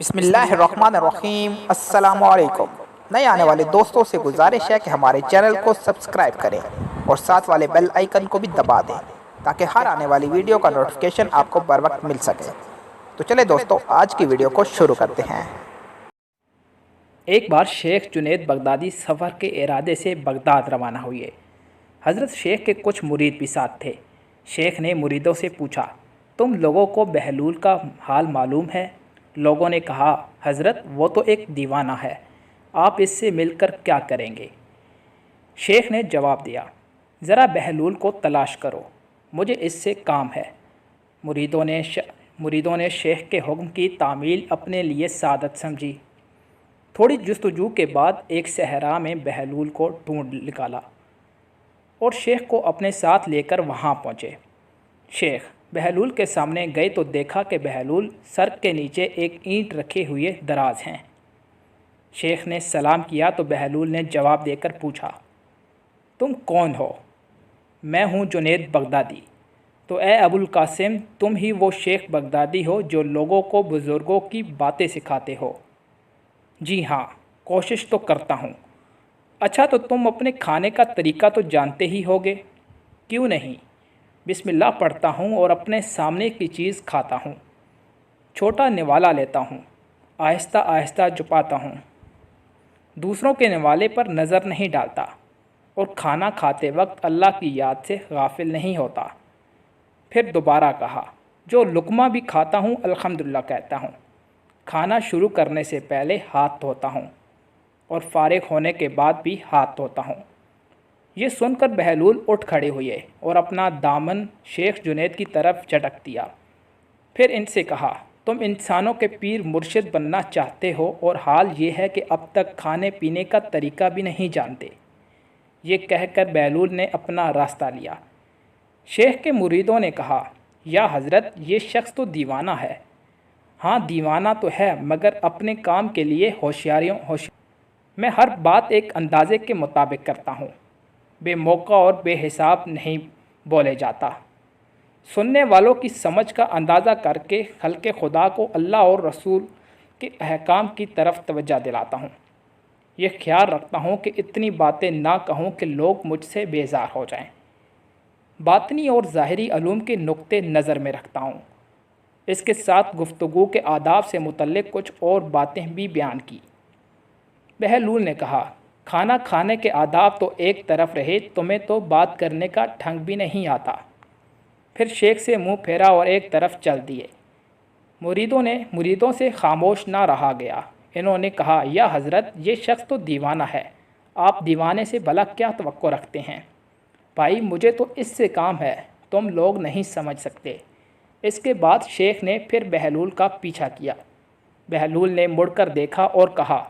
بسم اللہ الرحمن الرحیم۔ السلام علیکم۔ نئے آنے والے دوستوں سے گزارش ہے کہ ہمارے چینل کو سبسکرائب کریں اور ساتھ والے بیل آئیکن کو بھی دبا دیں تاکہ ہر آنے والی ویڈیو کا نوٹیفیکیشن آپ کو بر وقت مل سکے۔ تو چلے دوستو، آج کی ویڈیو کو شروع کرتے ہیں۔ ایک بار شیخ جنید بغدادی سفر کے ارادے سے بغداد روانہ ہوئے۔ حضرت شیخ کے کچھ مرید بھی ساتھ تھے۔ شیخ نے مریدوں سے پوچھا، تم لوگوں کو بہلول کا حال معلوم ہے؟ لوگوں نے کہا، حضرت وہ تو ایک دیوانہ ہے، آپ اس سے مل کر کیا کریں گے؟ شیخ نے جواب دیا، ذرا بہلول کو تلاش کرو، مجھے اس سے کام ہے۔ مریدوں نے شیخ کے حکم کی تعمیل اپنے لیے سعادت سمجھی۔ تھوڑی جستجو کے بعد ایک صحرا میں بہلول کو ڈھونڈ نکالا اور شیخ کو اپنے ساتھ لے کر وہاں پہنچے۔ شیخ بہلول کے سامنے گئے تو دیکھا کہ بہلول سر کے نیچے ایک اینٹ رکھے ہوئے دراز ہیں۔ شیخ نے سلام کیا تو بہلول نے جواب دے کر پوچھا، تم کون ہو؟ میں ہوں جنید بغدادی۔ تو اے ابو القاسم، تم ہی وہ شیخ بغدادی ہو جو لوگوں کو بزرگوں کی باتیں سکھاتے ہو؟ جی ہاں، کوشش تو کرتا ہوں۔ اچھا، تو تم اپنے کھانے کا طریقہ تو جانتے ہی ہوگے؟ کیوں نہیں، بسم اللہ پڑھتا ہوں اور اپنے سامنے کی چیز کھاتا ہوں۔ چھوٹا نوالا لیتا ہوں، آہستہ آہستہ چباتا ہوں، دوسروں کے نوالے پر نظر نہیں ڈالتا، اور کھانا کھاتے وقت اللہ کی یاد سے غافل نہیں ہوتا۔ پھر دوبارہ کہا، جو لقمہ بھی کھاتا ہوں الحمدللہ کہتا ہوں۔ کھانا شروع کرنے سے پہلے ہاتھ دھوتا ہوں اور فارغ ہونے کے بعد بھی ہاتھ دھوتا ہوں۔ یہ سن کر بہلول اٹھ کھڑے ہوئے اور اپنا دامن شیخ جنید کی طرف جھٹک دیا۔ پھر ان سے کہا، تم انسانوں کے پیر مرشد بننا چاہتے ہو اور حال یہ ہے کہ اب تک کھانے پینے کا طریقہ بھی نہیں جانتے۔ یہ کہہ کر بہلول نے اپنا راستہ لیا۔ شیخ کے مریدوں نے کہا، یا حضرت یہ شخص تو دیوانہ ہے۔ ہاں دیوانہ تو ہے، مگر اپنے کام کے لیے ہوشیار۔ میں ہر بات ایک اندازے کے مطابق کرتا ہوں، بے موقع اور بے حساب نہیں بولے جاتا۔ سننے والوں کی سمجھ کا اندازہ کر کے خلق خدا کو اللہ اور رسول کے احکام کی طرف توجہ دلاتا ہوں۔ یہ خیال رکھتا ہوں کہ اتنی باتیں نہ کہوں کہ لوگ مجھ سے بیزار ہو جائیں۔ باطنی اور ظاہری علوم کے نقطے نظر میں رکھتا ہوں۔ اس کے ساتھ گفتگو کے آداب سے متعلق کچھ اور باتیں بھی بیان کی۔ بہلول نے کہا، کھانا کھانے کے آداب تو ایک طرف رہے، تمہیں تو بات کرنے کا ڈھنگ بھی نہیں آتا۔ پھر شیخ سے منہ پھیرا اور ایک طرف چل دیے۔ مریدوں سے خاموش نہ رہا گیا۔ انہوں نے کہا، یا حضرت یہ شخص تو دیوانہ ہے، آپ دیوانے سے بھلا کیا توقع رکھتے ہیں؟ بھائی مجھے تو اس سے کام ہے، تم لوگ نہیں سمجھ سکتے۔ اس کے بعد شیخ نے پھر بہلول کا پیچھا کیا۔ بہلول نے مڑ کر دیکھا اور کہا،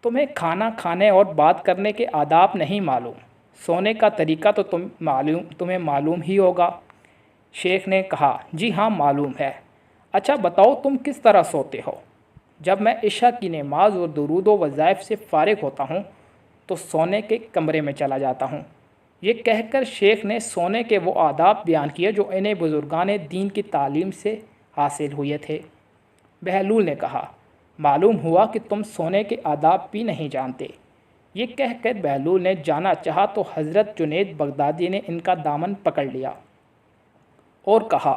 تمہیں کھانا کھانے اور بات کرنے کے آداب نہیں معلوم، سونے کا طریقہ تو تمہیں معلوم ہی ہوگا۔ شیخ نے کہا، جی ہاں معلوم ہے۔ اچھا بتاؤ تم کس طرح سوتے ہو؟ جب میں عشاء کی نماز اور درود و وظائف سے فارغ ہوتا ہوں تو سونے کے کمرے میں چلا جاتا ہوں۔ یہ کہہ کر شیخ نے سونے کے وہ آداب بیان کیے جو انہیں بزرگان دین کی تعلیم سے حاصل ہوئے تھے۔ بہلول نے کہا، معلوم ہوا کہ تم سونے کے آداب بھی نہیں جانتے۔ یہ کہہ کر بہلول نے جانا چاہا تو حضرت جنید بغدادی نے ان کا دامن پکڑ لیا اور کہا،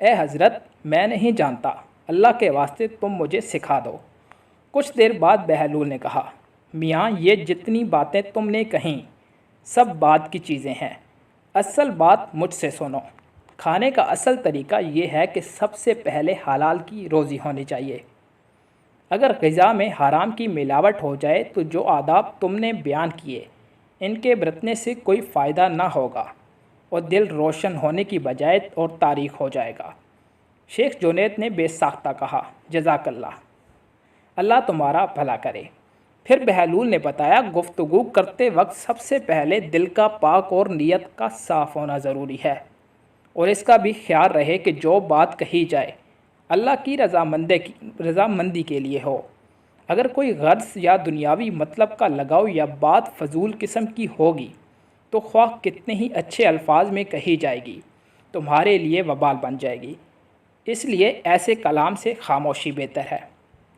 اے حضرت میں نہیں جانتا، اللہ کے واسطے تم مجھے سکھا دو۔ کچھ دیر بعد بہلول نے کہا، میاں یہ جتنی باتیں تم نے کہیں سب بعد کی چیزیں ہیں، اصل بات مجھ سے سنو۔ کھانے کا اصل طریقہ یہ ہے کہ سب سے پہلے حلال کی روزی ہونی چاہیے۔ اگر غذا میں حرام کی ملاوٹ ہو جائے تو جو آداب تم نے بیان کیے ان کے برتنے سے کوئی فائدہ نہ ہوگا اور دل روشن ہونے کی بجائے اور تاریک ہو جائے گا۔ شیخ جنید نے بے ساختہ کہا، جزاک اللہ، اللہ تمہارا بھلا کرے۔ پھر بہلول نے بتایا، گفتگو کرتے وقت سب سے پہلے دل کا پاک اور نیت کا صاف ہونا ضروری ہے، اور اس کا بھی خیال رہے کہ جو بات کہی جائے اللہ کی رضامندی کے لیے ہو۔ اگر کوئی غرض یا دنیاوی مطلب کا لگاؤ یا بات فضول قسم کی ہوگی تو خواہ کتنے ہی اچھے الفاظ میں کہی جائے گی، تمہارے لیے وبال بن جائے گی۔ اس لیے ایسے کلام سے خاموشی بہتر ہے۔